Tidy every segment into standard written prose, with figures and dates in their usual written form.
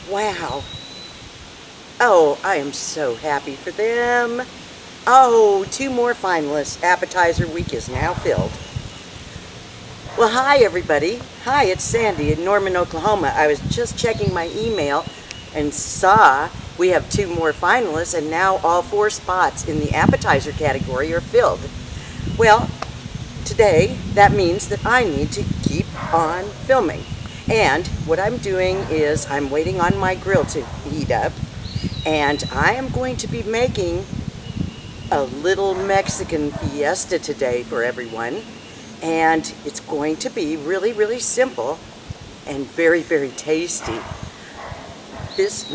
Wow. Oh, I am so happy for them. Oh, 2 more finalists. Appetizer week is now filled. Well, hi everybody. Hi, it's Sandy in Norman, Oklahoma. I was just checking my email and saw we have 2 more finalists, and now all 4 spots in the appetizer category are filled. Well, today that means that I need to keep on filming. And what I'm doing is I'm waiting on my grill to heat up, and I am going to be making a little Mexican fiesta today for everyone. And it's going to be really, really simple and very, very tasty.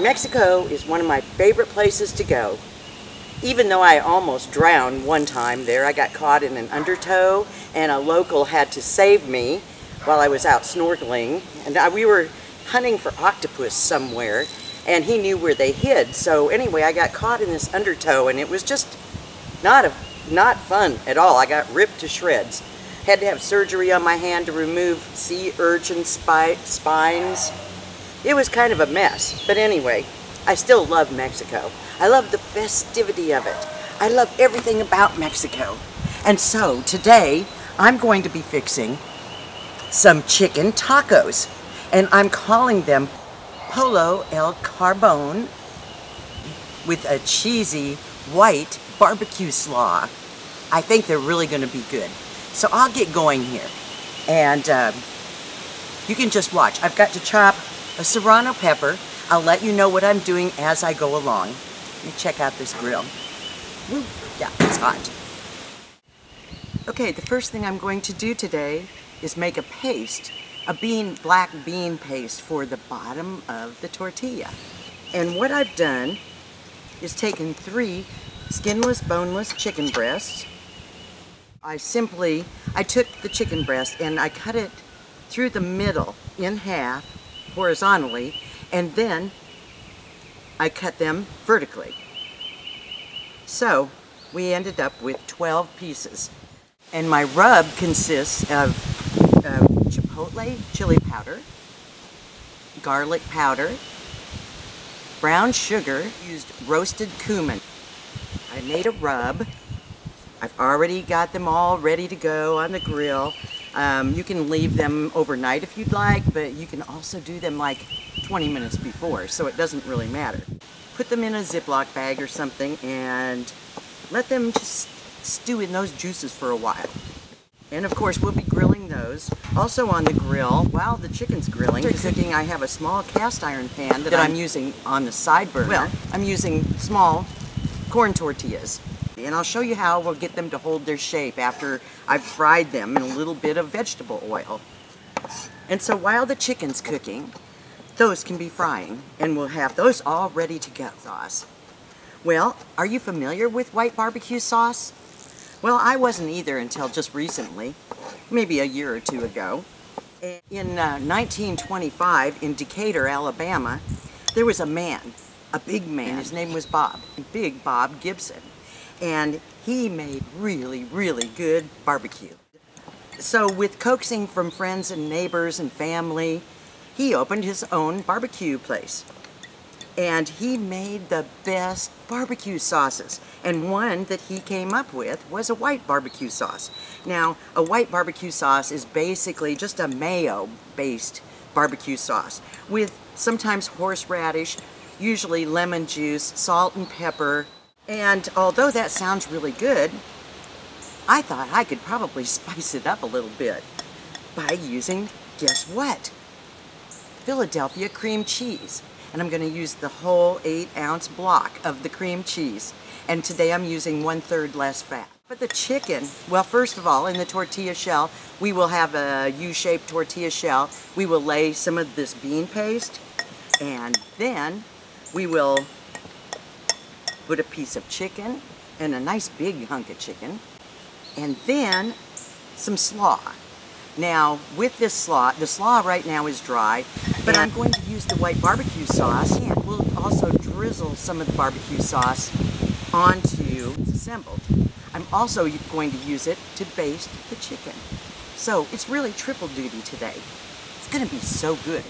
Mexico is one of my favorite places to go. Even though I almost drowned one time there, I got caught in an undertow, and a local had to save me while I was out snorkeling. And we were hunting for octopus somewhere, and he knew where they hid. So anyway, I got caught in this undertow, and it was just not fun at all. I got ripped to shreds. Had to have surgery on my hand to remove sea urchin spines. It was kind of a mess, but anyway, I still love Mexico. I love the festivity of it. I love everything about Mexico. And so today, I'm going to be fixing some chicken tacos, and I'm calling them Pollo el Carbøn with a cheesy white barbecue slaw. I think they're really going to be good. So I'll get going here, and you can just watch. I've got to chop a serrano pepper. I'll let you know what I'm doing as I go along. Let me check out this grill. Woo, yeah, it's hot. Okay, the first thing I'm going to do today is make a paste, a black bean paste for the bottom of the tortilla. And what I've done is taken 3 skinless, boneless chicken breasts. I took the chicken breast and I cut it through the middle in half horizontally, and then I cut them vertically. So we ended up with 12 pieces. And my rub consists of chipotle chili powder, garlic powder, brown sugar, used roasted cumin. I made a rub. I've already got them all ready to go on the grill. You can leave them overnight if you'd like, but you can also do them like 20 minutes before, so it doesn't really matter. Put them in a Ziploc bag or something and let them just stew in those juices for a while. And of course, we'll be grilling those. Also on the grill, while the chicken's grilling, I have a small cast iron pan that I'm using on the side burner. Well, I'm using small corn tortillas. And I'll show you how we'll get them to hold their shape after I've fried them in a little bit of vegetable oil. And so while the chicken's cooking, those can be frying, and we'll have those all ready to go. Sauce. Well, are you familiar with white barbecue sauce? Well, I wasn't either until just recently, maybe a year or 2 ago. In 1925 in Decatur, Alabama, there was a man, a big man. His name was Big Bob Gibson. And he made really, really good barbecue. So with coaxing from friends and neighbors and family, he opened his own barbecue place. And he made the best barbecue sauces. And one that he came up with was a white barbecue sauce. Now, a white barbecue sauce is basically just a mayo-based barbecue sauce with sometimes horseradish, usually lemon juice, salt and pepper. And although that sounds really good, I thought I could probably spice it up a little bit by using, guess what? Philadelphia cream cheese. And I'm going to use the whole 8-ounce block of the cream cheese. And today I'm using 1/3 less fat. But the chicken, well, first of all, in the tortilla shell, we will have a U-shaped tortilla shell. We will lay some of this bean paste, and then we will put a piece of chicken, and a nice big hunk of chicken, and then some slaw. Now, with this slaw, the slaw right now is dry, but I'm going to use the white barbecue sauce, and we'll also drizzle some of the barbecue sauce onto it's assembled. I'm also going to use it to baste the chicken. So it's really triple duty today. It's gonna be so good.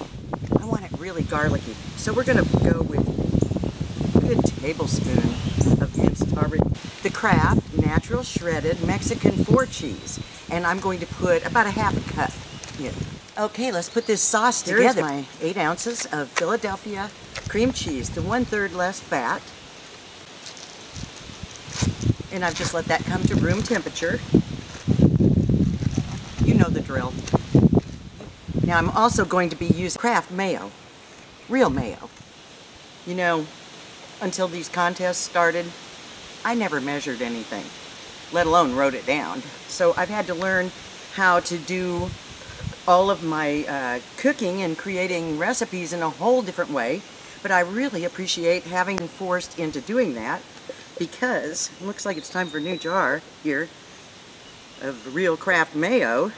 I want it really garlicky. So we're gonna go with a good tablespoon of minced the Kraft natural shredded Mexican 4 cheese. And I'm going to put about a half a cup in. Okay, let's put this sauce together. Here's my 8 ounces of Philadelphia cream cheese, the 1/3 less fat. And I've just let that come to room temperature. You know the drill. Now I'm also going to be using Kraft mayo, real mayo. You know, until these contests started, I never measured anything, let alone wrote it down. So I've had to learn how to do all of my cooking and creating recipes in a whole different way. But I really appreciate having been forced into doing that, because it looks like it's time for a new jar here of real Kraft mayo.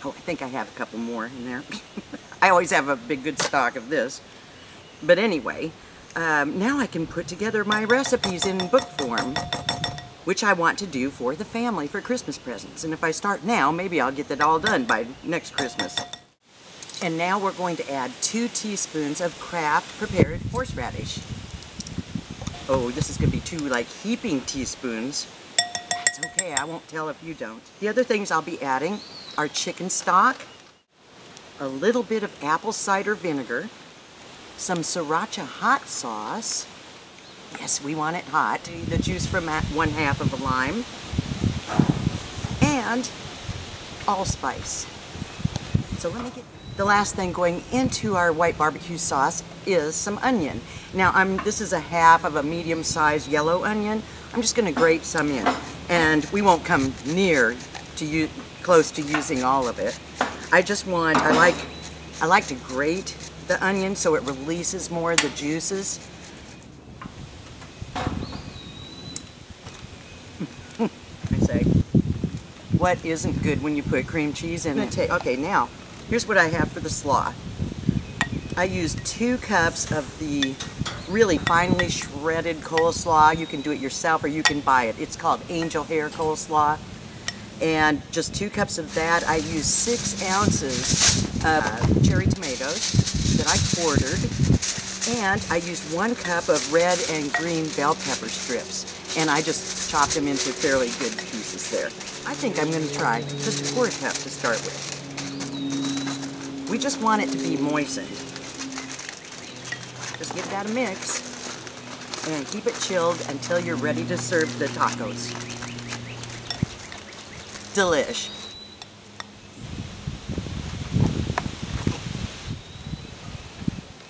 Oh, I think I have a couple more in there. I always have a big good stock of this. But anyway, now I can put together my recipes in book form, which I want to do for the family for Christmas presents. And if I start now, maybe I'll get that all done by next Christmas. And now we're going to add 2 teaspoons of Kraft prepared horseradish. Oh, this is going to be 2 like heaping teaspoons. That's okay, I won't tell if you don't. The other things I'll be adding are chicken stock, a little bit of apple cider vinegar, some sriracha hot sauce. Yes, we want it hot. The juice from 1/2 of a lime, and allspice. So let me get the last thing going into our white barbecue sauce is some onion. Now this is a 1/2 of a medium-sized yellow onion. I'm just going to grate some in, and we won't come near to close to using all of it. I like to grate the onion so it releases more of the juices. I say, what isn't good when you put cream cheese in it? Okay, now here's what I have for the slaw. I used 2 cups of the really finely shredded coleslaw. You can do it yourself or you can buy it. It's called angel hair coleslaw. And just 2 cups of that. I used 6 ounces of cherry tomatoes that I quartered. And I used 1 cup of red and green bell pepper strips. And I just chopped them into fairly good pieces there. I think I'm going to try just 1/4 cup to start with. We just want it to be moistened. Just give that a mix and keep it chilled until you're ready to serve the tacos. Delish.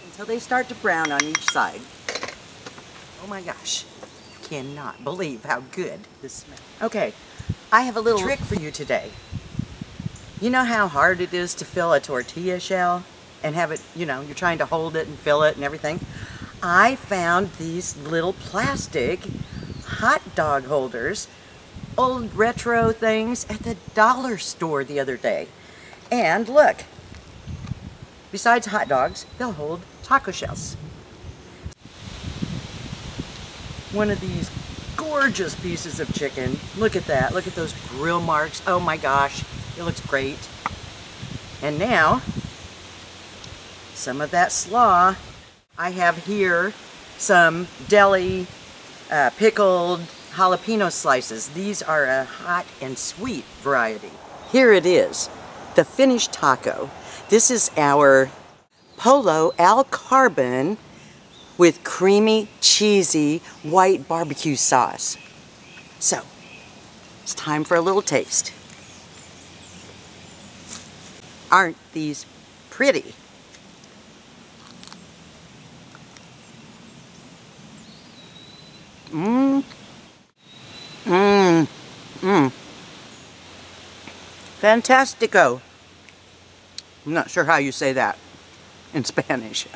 Until they start to brown on each side. Oh my gosh, cannot believe how good this smells. Okay, I have a little trick for you today. You know how hard it is to fill a tortilla shell and have it, you know, you're trying to hold it and fill it and everything? I found these little plastic hot dog holders, old retro things at the dollar store the other day. And look, besides hot dogs, they'll hold taco shells. One of these gorgeous pieces of chicken. Look at that. Look at those grill marks. Oh my gosh, it looks great. And now, some of that slaw. I have here some deli pickled jalapeno slices. These are a hot and sweet variety. Here it is, the finished taco. This is our Pollo al Carbøn with creamy, cheesy, white barbecue sauce. So, it's time for a little taste. Aren't these pretty? Mmm. Mmm. Mmm. Fantastico. I'm not sure how you say that in Spanish.